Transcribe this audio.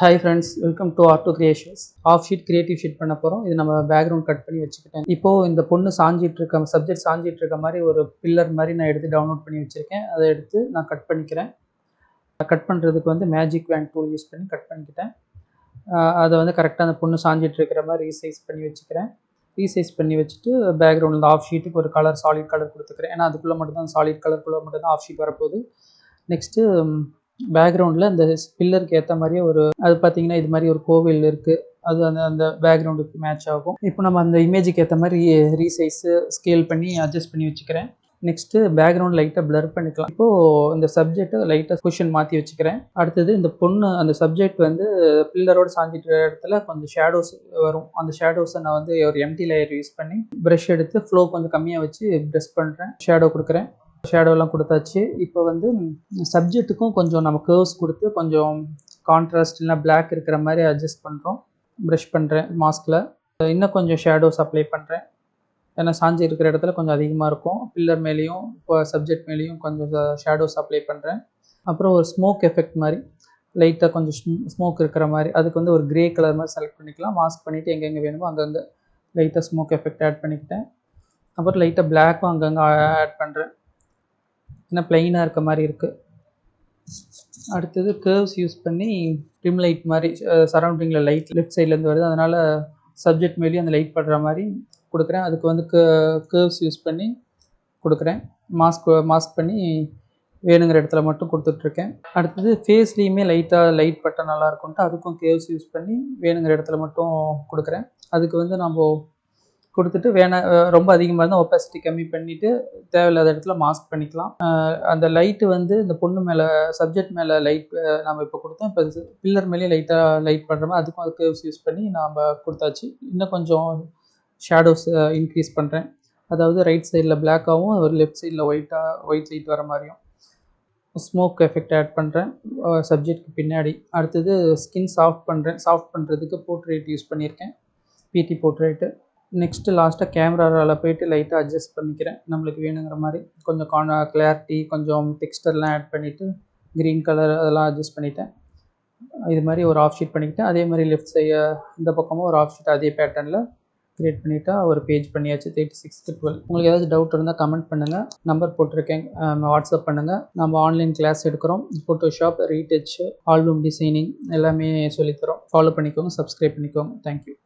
Hi friends, welcome to Art to Creations. Off sheet creative sheet பண்ண போறோம். இது நம்ம பேக்ரவுண்ட் கட் பண்ணி வச்சுக்கிட்டேன். இப்போ இந்த பொண்ணு சாஞ்சிட்டு இருக்க சப்ஜெக்ட் சாஞ்சிட்டு இருக்க மாதிரி ஒரு பில்லர் மாதிரி நான் எடுத்து டவுன்லோட் பண்ணி வச்சிருக்கேன். அதை எடுத்து நான் கட் பண்ணிக்கிறேன். கட் பண்ணுறதுக்கு வந்து மேஜிக் வேண்ட் டூல் யூஸ் பண்ணி கட் பண்ணிக்கிட்டேன். அதை வந்து கரெக்டாக அந்த பொண்ணு சாஞ்சிட்டு இருக்கிற மாதிரி ரீசைஸ் பண்ணி வச்சுக்கிறேன். ரீசைஸ் பண்ணி வச்சுட்டு பேக்ரவுண்டில் ஆஃப் ஷீட்டுக்கு ஒரு கலர் சாலிட் கலர் கொடுத்துக்கிறேன். ஏன்னா அதுக்குள்ளே மட்டும்தான் சாலிட் கலருக்குள்ளே மட்டும்தான் ஆஃப் ஷீட் வரப்போகுது. நெக்ஸ்ட்டு பேக்ரவுண்டில் அந்த பில்லருக்கு ஏற்ற மாதிரியே அது பார்த்தீங்கன்னா இது மாதிரி ஒரு கோவில் இருக்குது. அது அந்த அந்த பேக்ரவுண்டுக்கு மேட்ச் ஆகும். இப்போ நம்ம அந்த இமேஜுக்கு ஏற்ற மாதிரி ரீசைஸு ஸ்கேல் பண்ணி அட்ஜஸ்ட் பண்ணி வச்சுக்கிறேன். நெக்ஸ்ட்டு பேக்ரவுண்ட் லைட்டாக பிளர் பண்ணிக்கலாம். இப்போது இந்த சப்ஜெக்ட்டை லைட்டாக பொசிஷன் மாற்றி வச்சுக்கிறேன். அடுத்தது இந்த பொண்ணு அந்த சப்ஜெக்ட் வந்து பில்லரோடு சாஞ்சிட்டு இடத்துல கொஞ்சம் ஷேடோஸ் வரும். அந்த ஷேடோஸை நான் வந்து ஒரு எம்டி லேயர் யூஸ் பண்ணி ப்ரஷ் எடுத்து ஃப்ளோ கொஞ்சம் கம்மியாக வச்சு ப்ரெஷ் பண்ணுறேன். ஷேடோ கொடுக்குறேன். ஷேடோலாம் கொடுத்தாச்சு. இப்போ வந்து சப்ஜெக்ட்டுக்கும் கொஞ்சம் நம்ம கர்வ்ஸ் கொடுத்து கொஞ்சம் கான்ட்ராஸ்ட் இல்லைனா பிளாக் இருக்கிற மாதிரி அட்ஜஸ்ட் பண்ணுறோம். ப்ரஷ் பண்ணுறேன் மாஸ்கில். இன்னும் கொஞ்சம் ஷேடோஸ் அப்ளை பண்ணுறேன். ஏன்னா சாஞ்சி இருக்கிற இடத்துல கொஞ்சம் அதிகமாக இருக்கும். பில்லர் மேலேயும் இப்போ சப்ஜெக்ட் மேலேயும் கொஞ்சம் ஷேடோஸ் அப்ளை பண்ணுறேன். அப்புறம் ஒரு ஸ்மோக் எஃபெக்ட் மாதிரி லைட்டாக கொஞ்சம் ஸ்மோக் இருக்கிற மாதிரி அதுக்கு வந்து ஒரு கிரே கலர் மாதிரி செலக்ட் பண்ணிக்கலாம். மாஸ்க் பண்ணிவிட்டு எங்கெங்கே வேணுமோ அங்கங்கே லைட்டாக ஸ்மோக் எஃபெக்ட் ஆட் பண்ணிக்கிட்டேன். அப்புறம் லைட்டாக பிளாக்கும் அங்கங்கே ஆட் பண்ணுறேன். ஏன்னா ப்ளைனாக இருக்க மாதிரி இருக்குது. அடுத்தது கர்வ்ஸ் யூஸ் பண்ணி ட்ரிம் லைட் மாதிரி சரௌண்டிங்கில் லைட் லெஃப்ட் சைட்லேருந்து வருது. அதனால் சப்ஜெக்ட் மேலேயும் அந்த லைட் படுற மாதிரி கொடுக்குறேன். அதுக்கு வந்து கர்வ்ஸ் யூஸ் பண்ணி கொடுக்குறேன். மாஸ்க் பண்ணி வேணுங்கிற இடத்துல மட்டும் கொடுத்துட்ருக்கேன். அடுத்தது ஃபேஸ்லேயுமே லைட்டாக லைட் பட்டால் நல்லாயிருக்கும்ட்டு அதுக்கும் கர்வ்ஸ் யூஸ் பண்ணி வேணுங்கிற இடத்துல மட்டும் கொடுக்குறேன். அதுக்கு வந்து நம்ம கொடுத்துட்டு ரொம்ப அதிகமாக இருந்தால் ஒப்பாசிட்டி கம்மி பண்ணிவிட்டு தேவையில்லாத இடத்துல மாஸ்க் பண்ணிக்கலாம். அந்த லைட்டு வந்து இந்த பொண்ணு மேலே சப்ஜெக்ட் மேலே லைட் நம்ம இப்போ கொடுத்தோம். இப்போ பில்லர் மேலேயே லைட்டாக லைட் பண்ணுற மாதிரி அதுக்கும் அது கர்வ்ஸ் யூஸ் பண்ணி நாம் கொடுத்தாச்சு. இன்னும் கொஞ்சம் ஷேடோஸ் இன்க்ரீஸ் பண்ணுறேன். அதாவது ரைட் சைடில் பிளாக்காகவும் ஒரு லெஃப்ட் சைடில் ஒயிட் லைட் வர மாதிரியும் ஸ்மோக் எஃபெக்ட் ஆட் பண்ணுறேன் சப்ஜெக்ட்க்கு பின்னாடி. அடுத்தது ஸ்கின் சாஃப்ட் பண்ணுறதுக்கு போர்ட்ரேட் யூஸ் பண்ணியிருக்கேன், பிடி போர்ட்ரேட்டு. நெக்ஸ்ட்டு லாஸ்ட்டாக கேமராவில் போய்ட்டு லைட்டாக அட்ஜஸ்ட் பண்ணிக்கிறேன். நம்மளுக்கு வேணுங்கிற மாதிரி கொஞ்சம் கிளாரிட்டி கொஞ்சம் டெக்ஸ்டர்லாம் ஆட் பண்ணிவிட்டு க்ரீன் கலர் அதெல்லாம் அட்ஜஸ்ட் பண்ணிவிட்டேன். இது மாதிரி ஒரு ஆஃப் ஷீட் பண்ணிக்கிட்டேன். அதே மாதிரி லெஃப்ட் சைடு இந்த பக்கமும் ஒரு ஆஃப் ஷீட் அதே பேட்டர்னில் க்ரியேட் பண்ணிவிட்டா ஒரு பேஜ் பண்ணியாச்சு. 36:12. உங்களுக்கு ஏதாச்சும் டவுட் இருந்தால் கமெண்ட் பண்ணுங்கள். நம்பர் போட்டிருக்கேன், வாட்ஸ்அப் பண்ணுங்கள். நம்ம ஆன்லைன் கிளாஸ் எடுக்கிறோம். ஃபோட்டோஷாப், ரீடச், ஆல்பம் டிசைனிங் எல்லாமே சொல்லித்தரோம். ஃபாலோ பண்ணிக்கோங்க, சப்ஸ்கிரைப் பண்ணிக்கோங்க. தேங்க்யூ.